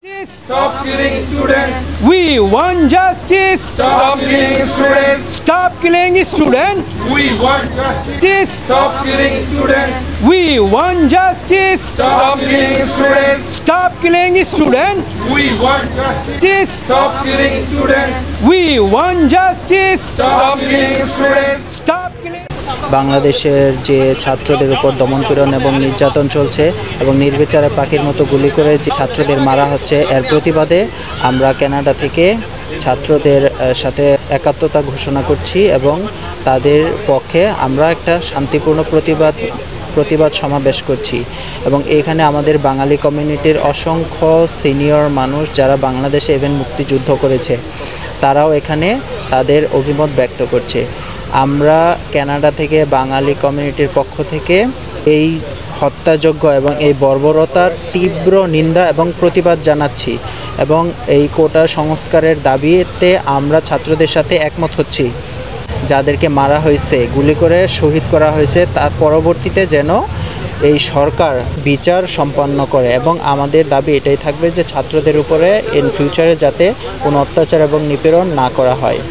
Stop killing students. We want justice. Stop killing students. Stop killing students. We want justice. Stop killing students. We want justice. Stop killing students. Stop killing students. We want justice. Stop killing students. We want justice. Stop killing students. Stop killing. বাংলাদেশের যে ছাত্রদের উপর দমনপীড়ন এবং নির্যাতন চলছে এবং নির্বিচারে পাখির মতো গুলি করে যে ছাত্রদের মারা হচ্ছে, এর প্রতিবাদে আমরা কানাডা থেকে ছাত্রদের সাথে একাত্মতা ঘোষণা করছি এবং তাদের পক্ষে আমরা একটা শান্তিপূর্ণ প্রতিবাদ সমাবেশ করছি। এবং এখানে আমাদের বাঙালি কমিউনিটির অসংখ্য সিনিয়র মানুষ যারা বাংলাদেশে ইভেন মুক্তিযুদ্ধ করেছে, তারাও এখানে তাদের অভিমত ব্যক্ত করছে। আমরা কানাডা থেকে বাঙালি কমিউনিটির পক্ষ থেকে এই হত্যাযজ্ঞ এবং এই বর্বরতার তীব্র নিন্দা এবং প্রতিবাদ জানাচ্ছি এবং এই কোটা সংস্কারের দাবিতে আমরা ছাত্রদের সাথে একমত হচ্ছি। যাদেরকে মারা হয়েছে, গুলি করে শহীদ করা হয়েছে, তার পরবর্তীতে যেন এই সরকার বিচার সম্পন্ন করে এবং আমাদের দাবি এটাই থাকবে যে ছাত্রদের উপরে ইন ফিউচারে যাতে কোনো অত্যাচার এবং নিপীড়ন না করা হয়।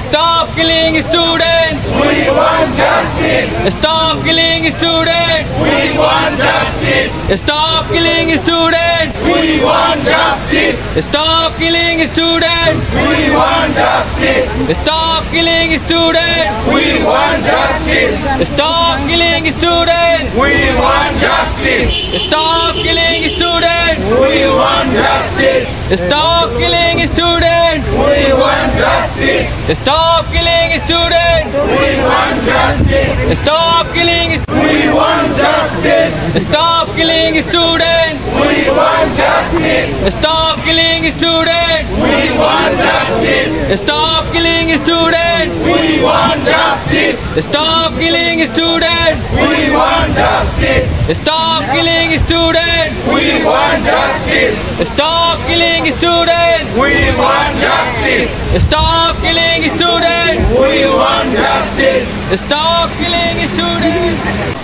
Stop killing students. We want justice. Stop killing students. We want justice. Stop killing students. We want justice. Stop killing students. We want justice. Stop killing students. We want justice. Stop killing students. We want justice. Stop killing students. We want justice. Stop killing students. We want justice. Stop killing students. We want justice. Stop killing. We want justice. Stop killing students. We want justice. Stop killing students. We want justice. Stop killing students. We want justice. Stop killing students. We want justice. Stop killing students. We want justice. Stop killing students. We want justice. Stop killing students. We want justice. Stop killing students.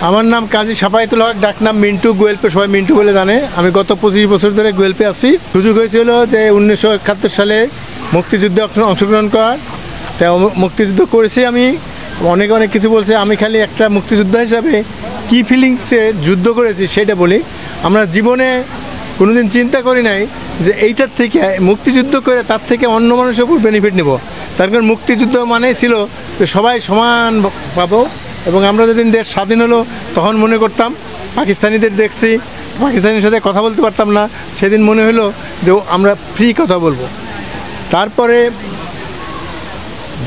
আমার নাম কাজী সাফায়েতুল হক, ডাকনাম মিন্টু। গোয়েলপে সবাই মিন্টু বলে জানে। আমি গত 25 বছর ধরে গোয়েলপে আছি। সুযোগ হয়েছিল যে 1971 সালে মুক্তিযুদ্ধে অংশগ্রহণ করার, তাই মুক্তিযুদ্ধ করেছি। আমি অনেক কিছু বলছে, আমি খালি একটা মুক্তিযোদ্ধা হিসাবে কী ফিলিংসে যুদ্ধ করেছি সেটা বলি। আমরা জীবনে কোনোদিন চিন্তা করি নাই যে এইটার থেকে মুক্তিযুদ্ধ করে তার থেকে অন্য মানুষের উপর বেনিফিট নেব। তার কারণ মুক্তিযুদ্ধ মানেই ছিল যে সবাই সমান পাবো। এবং আমরা যেদিন দেশ স্বাধীন হলো তখন মনে করতাম, পাকিস্তানিদের দেখছি, পাকিস্তানির সাথে কথা বলতে পারতাম না, সেদিন মনে হলো যে আমরা ফ্রি কথা বলবো। তারপরে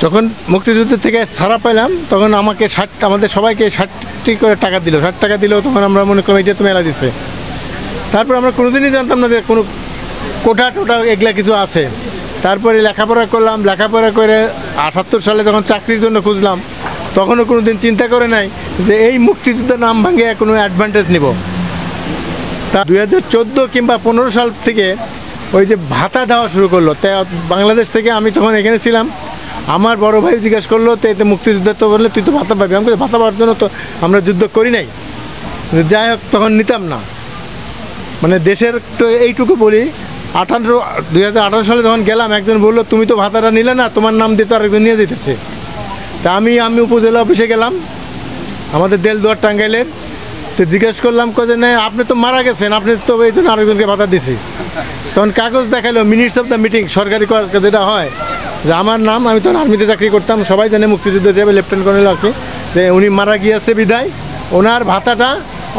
যখন মুক্তিযুদ্ধ থেকে ছাড়া পেলাম তখন আমাদের সবাইকে 60 করে টাকা দিল। 60 টাকা দিলেও তখন আমরা মনে করলাম এটা তো মেলা দিচ্ছে। তারপর আমরা কোনোদিনই জানতাম না যে কোনো কোটা টোটা এগুলা কিছু আছে। তারপরে লেখাপড়া করলাম, লেখাপড়া করে 78 সালে যখন চাকরির জন্য খুঁজলাম তখনও কোনো দিন চিন্তা করে নাই যে এই মুক্তিযুদ্ধের নাম ভাঙিয়ে কোনো অ্যাডভান্টেজ নিব। তা 2014 কিংবা 15 সাল থেকে ওই যে ভাতা দেওয়া শুরু করলো। তাই বাংলাদেশ থেকে আমি তখন এখানে ছিলাম, আমার বড় ভাই জিজ্ঞাসা করলো তো এতে মুক্তিযুদ্ধ তো বললে তুই তো ভাতা পাবি। আমি ভাতা পাওয়ার জন্য তো আমরা যুদ্ধ করি নাই। যাই হোক, তখন নিতাম না। মানে দেশের এইটুকু বলি, 2018 সালে যখন গেলাম একজন বললো তুমি তো ভাতাটা নিলে না, তোমার নাম দিয়ে তো আরেকজন নিয়ে যেতেছে। তা আমি উপজেলা অফিসে গেলাম আমাদের দেলদুয়ার টাঙ্গাইলের, তো জিজ্ঞেস করলাম যে না আপনি তো মারা গেছেন, আপনি তো এই জন্য আরেকজনকে ভাতা দিছি। তখন কাগজ দেখালো মিনিটস অফ দ্য মিটিং, সরকারি যেটা হয় যে আমার নাম, আমি তখন আর্মিতে চাকরি করতাম, সবাই জানে মুক্তিযুদ্ধ যাবে লেফটেন্যান্ট কর্নেল আর কি, যে উনি মারা গিয়েছে বিদায় ওনার ভাতাটা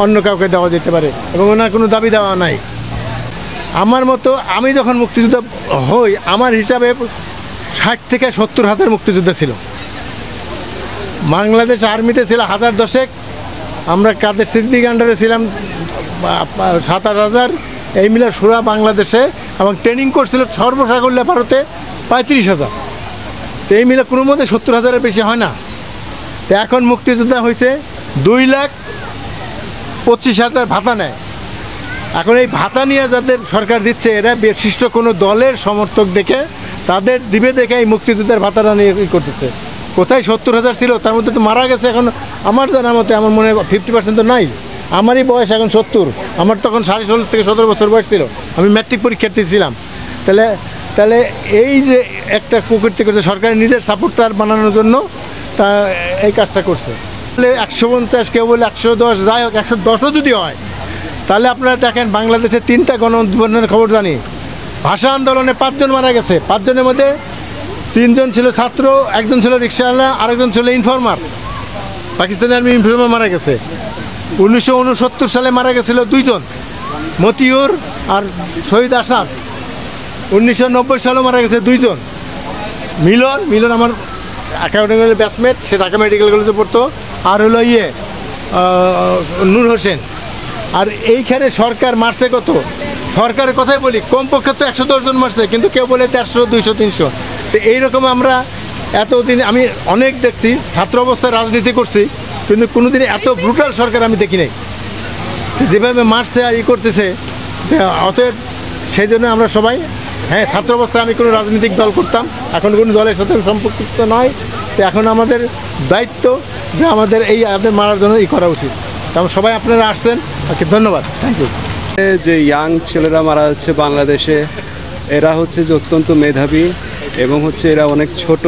অন্য কাউকে দেওয়া যেতে পারে এবং ওনার কোনো দাবি দেওয়া নাই। আমার মতো আমি যখন মুক্তিযুদ্ধ হই আমার হিসাবে 60 থেকে 70 হাজার মুক্তিযোদ্ধা ছিল। বাংলাদেশ আর্মিতে ছিল 1010, আমরা কাদের সিদ্দিক আন্ডারে ছিলাম 7-8 এই মিলে সুরা বাংলাদেশে, এবং ট্রেনিং করছিল সর্বসাকুল্যে ভারতে 35,000। তো এই মিলে কোনো মধ্যে 70,000-এর বেশি হয় না। তো এখন মুক্তিযোদ্ধা হয়েছে 2,25,000 ভাতা নেয়। এখন এই ভাতা নিয়ে যাদের সরকার দিচ্ছে এরা বিশিষ্ট কোনো দলের সমর্থক দেখে তাদের দিবে দেখে এই মুক্তিযুদ্ধের ভাতাটা নিয়ে করতেছে। কোথায় 70,000 ছিল, তার মধ্যে তো মারা গেছে এখন আমার জানার মতে আমার মনে হয় 50% তো নাই। আমারই বয়স এখন 70, আমার তখন 16.5 থেকে 17 বছর বয়স ছিল, আমি ম্যাট্রিক পরীক্ষার্থী ছিলাম। তাহলে এই যে একটা কুকীর্তি করছে সরকারের নিজের সাপোর্টার বানানোর জন্য, তা এই কাজটা করছে। তাহলে 150, কেউ বলে 110, যাই হোক 110ও যদি হয়, তাহলে আপনারা দেখেন বাংলাদেশে 3টা গণঅভ্যুত্থানের খবর জানি। ভাষা আন্দোলনে 5 জন মারা গেছে, 5 জনের মধ্যে 3 জন ছিল ছাত্র, 1 জন ছিল রিক্সাওয়ালা, আরেকজন ছিল ইনফরমার, পাকিস্তানি আর্মি ইনফরমার মারা গেছে। 1969 সালে মারা গেছিল 2 জন, মতিউর আর শহীদ আসাদ। 1990 সালে মারা গেছে 2 জন, মিলন আমার অ্যাকাউন্টিংয়ের ব্যাচমেট, সে ঢাকা মেডিকেল কলেজে পড়তো, আর হলো নূর হোসেন। আর এইখানে সরকার মারছে কত? সরকারের কথাই বলি, কমপক্ষে তো 110 জন মারছে, কিন্তু কেউ বলে 150, 200, 300। তো এইরকম আমরা এতদিন আমি অনেক দেখছি, ছাত্র অবস্থায় রাজনীতি করছি, কিন্তু কোনোদিন এত ব্রুটাল সরকার আমি দেখি নাই, যেভাবে মারছে আর করতেছে। অতএব সেই জন্য আমরা সবাই, হ্যাঁ, ছাত্র অবস্থায় আমি কোনো রাজনৈতিক দল করতাম, এখন কোনো দলের সাথে সম্পর্কিত নয়। তো এখন আমাদের দায়িত্ব যে আমাদের আমাদের মারার জন্য করা উচিত। তেমন সবাই আপনারা আসছেন, আচ্ছা, ধন্যবাদ, থ্যাংক ইউ। যে ইয়াং ছেলেরা মারা যাচ্ছে বাংলাদেশে, এরা হচ্ছে যে অত্যন্ত মেধাবী এবং হচ্ছে এরা অনেক ছোট,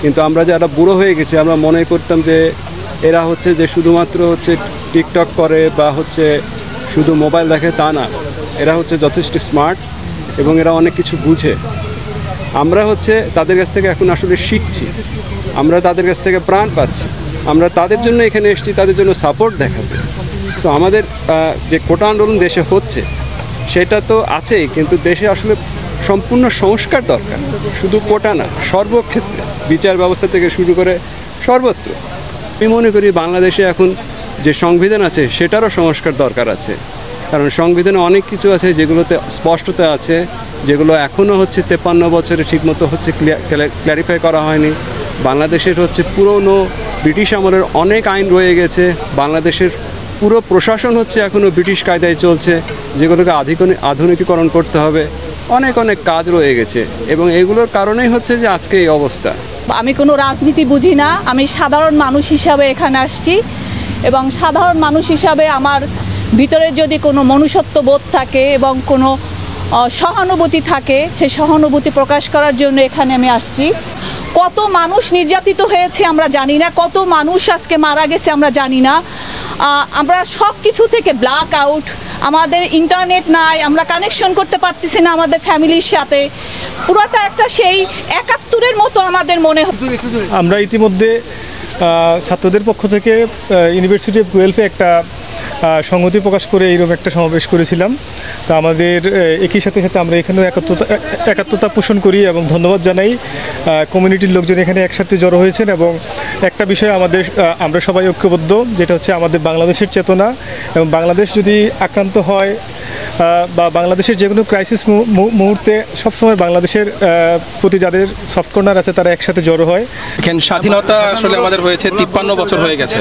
কিন্তু আমরা যারা বুড়ো হয়ে গেছি আমরা মনে করতাম যে এরা হচ্ছে যে শুধুমাত্র হচ্ছে টিকটক করে বা হচ্ছে শুধু মোবাইল দেখে, তা না, এরা হচ্ছে যথেষ্ট স্মার্ট এবং এরা অনেক কিছু বুঝে। আমরা হচ্ছে তাদের কাছ থেকে এখন আসলে শিখছি, আমরা তাদের কাছ থেকে প্রাণ পাচ্ছি, আমরা তাদের জন্য এখানে এসেছি, তাদের জন্য সাপোর্ট দেখাতে। সো আমাদের যে কোটা আন্দোলন দেশে হচ্ছে সেটা তো আছেই, কিন্তু দেশে আসলে সম্পূর্ণ সংস্কার দরকার, শুধু কোটা না, সর্বক্ষেত্রে, বিচার ব্যবস্থা থেকে শুরু করে সর্বত্র। আমি মনে করি বাংলাদেশে এখন যে সংবিধান আছে সেটারও সংস্কার দরকার আছে, কারণ সংবিধানে অনেক কিছু আছে যেগুলোতে স্পষ্টতা আছে, যেগুলো এখনও হচ্ছে 53 বছরে ঠিকমতো হচ্ছে ক্ল্যারিফাই করা হয়নি। বাংলাদেশের হচ্ছে পুরনো ব্রিটিশ আমলের অনেক আইন রয়ে গেছে, বাংলাদেশের পুরো প্রশাসন হচ্ছে এখনও ব্রিটিশ কায়দায় চলছে, যেগুলোকে আধুনিকীকরণ করতে হবে। অনেক কাজ রয়ে গেছে এবং এগুলোর কারণেই হচ্ছে যে আজকে এই অবস্থা। আমি কোনো রাজনীতি বুঝি না, আমি সাধারণ মানুষ হিসাবে এখানে আসছি এবং সাধারণ মানুষ হিসাবে আমার ভিতরে যদি কোনো মনুষ্যত্ব বোধ থাকে এবং কোনো সহানুভূতি থাকে, সেই সহানুভূতি প্রকাশ করার জন্য এখানে আমি আসছি। কত মানুষ নির্যাতিত হয়েছে আমরা জানি না, কত মানুষ আজকে মারা গেছে আমরা জানি না। আমরা সব কিছু থেকে ব্ল্যাক আউট, আমাদের ইন্টারনেট নাই, আমরা কানেকশন করতে পারতেছি না আমাদের ফ্যামিলির সাথে। পুরোটা একটা সেই 71-এর মতো আমাদের মনে হয়। আমরা ইতিমধ্যে ছাত্রদের পক্ষ থেকে ইউনিভার্সিটি অফ গুয়েলফে একটা সংহতি প্রকাশ করে এইরকম একটা সমাবেশ করেছিলাম। তো আমাদের একই সাথে আমরা এখানেও একাত্মতা পোষণ করি এবং ধন্যবাদ জানাই কমিউনিটির লোকজন এখানে একসাথে জড়ো হয়েছেন। এবং একটা বিষয় আমরা সবাই ঐক্যবদ্ধ, যেটা হচ্ছে আমাদের বাংলাদেশের চেতনা, এবং বাংলাদেশ যদি আক্রান্ত হয় বা বাংলাদেশের যে কোনো ক্রাইসিস মুহূর্তে সবসময় বাংলাদেশের প্রতি যাদের সফট কর্নার আছে তারা একসাথে জড়ো হয়। এখানে স্বাধীনতা আসলে আমাদের হয়েছে 53 বছর হয়ে গেছে,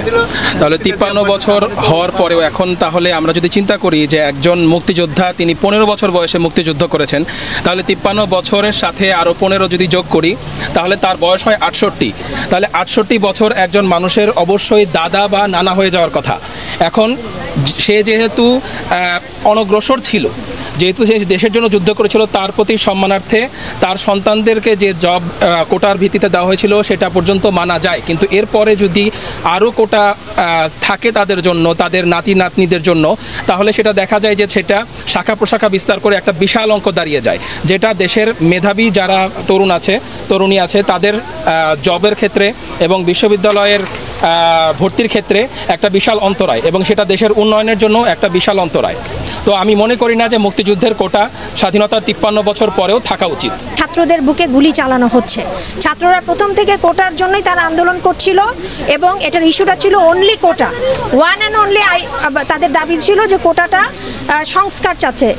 তাহলে 53 বছর হওয়ার পরেও এখন তাহলে আমরা যদি চিন্তা করি যে একজন মুক্তিযোদ্ধা তিনি 15 বছর বয়সে মুক্তিযুদ্ধ করেছেন, তাহলে 53 বছরের সাথে আরও 15 যদি যোগ করি তাহলে তার বয়স হয় 68। তাহলে 68 বছর একজন মানুষের অবশ্যই দাদা বা নানা হয়ে যাওয়ার কথা। এখন সে যেহেতু অনগ্রসর ছিল, যেহেতু সে দেশের জন্য যুদ্ধ করেছিল, তার প্রতি সম্মানার্থে তার সন্তানদেরকে যে জব কোটার ভিত্তিতে দেওয়া হয়েছিল সেটা পর্যন্ত মানা যায়, কিন্তু এরপরে যদি আরও কোটা থাকে তাদের জন্য, তাদের নাতি নাতনিদের জন্য, তাহলে সেটা দেখা যায় যে সেটা শাখা প্রশাখা বিস্তার করে একটা বিশাল অঙ্ক দাঁড়িয়ে যায়, যেটা দেশের মেধাবী যারা তরুণী আছে তাদের জবের ক্ষেত্রে এবং বিশ্ববিদ্যালয়ের ভর্তির ক্ষেত্রে একটা বিশাল অন্তরায়, এবং সেটা দেশের উন্নয়নের জন্য একটা বিশাল অন্তরায়। তো আমি মনে করি না যে মুক্তিযুদ্ধের কোটা স্বাধীনতার 53 বছর পরেও থাকা উচিত। ছাত্রদের বুকে গুলি চালানো হচ্ছে। ছাত্ররা প্রথম থেকে কোটার জন্যই তারা আন্দোলন করছিল এবং এটার ইস্যুটা ছিল only quota, one and only. তাদের দাবি ছিল যে কোটাটা সংস্কার চাচ্ছে,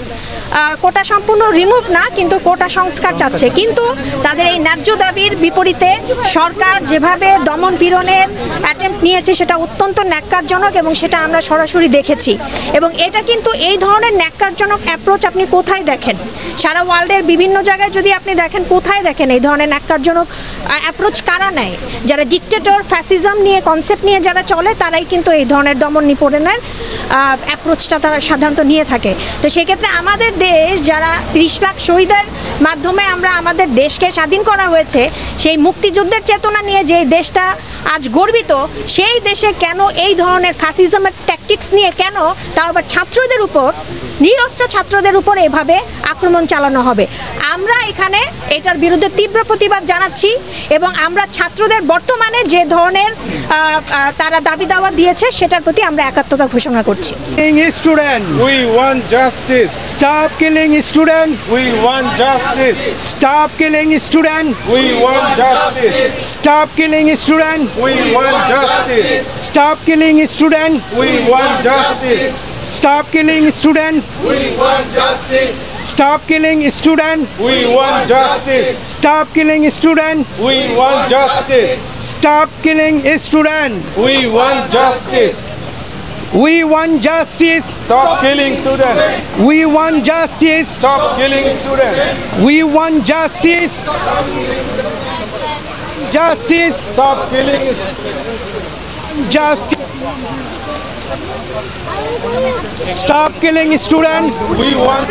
কোটা সম্পূর্ণ রিমুভ না, কিন্তু কোটা সংস্কার চাচ্ছে। কিন্তু তাদের এই ন্যায্য দাবির বিপরীতে সরকার যেভাবে দমন পীড়নের অ্যাটেম্প্ট নিয়েছে সেটা অত্যন্ত ন্যাক্কারজনক এবং সেটা আমরা সরাসরি দেখেছি। এবং এটা কিন্তু এই ধরনের ন্যাক্কারজনক অ্যাপ্রোচ আপনি কোথায় দেখেন? সারা ওয়ার্ল্ডের বিভিন্ন জায়গায় যদি আপনি দেখেন কোথায় দেখেন এই ধরনের ন্যাক্কারজনক অ্যাপ্রোচ কারা নেয়? যারা ডিকটেটর ফ্যাসিজম নিয়ে কনসেপ্ট নিয়ে যারা চলে তারাই কিন্তু এই ধরনের দমন নিপীড়নের অ্যাপ্রোচটা তারা সাধারণত নিয়ে থাকে। তো সেক্ষেত্রে আমাদের দেশ যারা 30 লাখ শহীদের মাধ্যমে আমরা আমাদের দেশকে স্বাধীন করা হয়েছে, সেই মুক্তিযুদ্ধের চেতনা নিয়ে যে দেশটা আজ গর্বিত, সেই দেশে কেন এই ধরনের ফ্যাসিজমের ট্যাকটিক্স নিয়ে কেন তাও আবার ছাত্রদের উপর, নিরস্ত্র ছাত্রদের উপর এভাবে আক্রমণ চালানো হবে? আমরা এখানে এটার বিরুদ্ধে তীব্র প্রতিবাদ জানাচ্ছি এবং আমরা ছাত্রদের বর্তমানে যে ধরনের তারা দাবি দাওয়া দিয়েছে সেটার প্রতি আমরা একাত্মতা ঘোষণা করছি। Student, we want justice. Stop killing student. We want justice. Stop killing student. We want justice. Stop killing student. We want justice. Stop killing student. We want justice. Stop killing student. We want justice. Stop killing student. We want justice. Stop killing student. We want justice. Stop killing student. We want justice. We want justice. Stop killing students. We want justice. Stop killing students. We want justice. Justice. Stop killing. Justice. Stop killing students. We want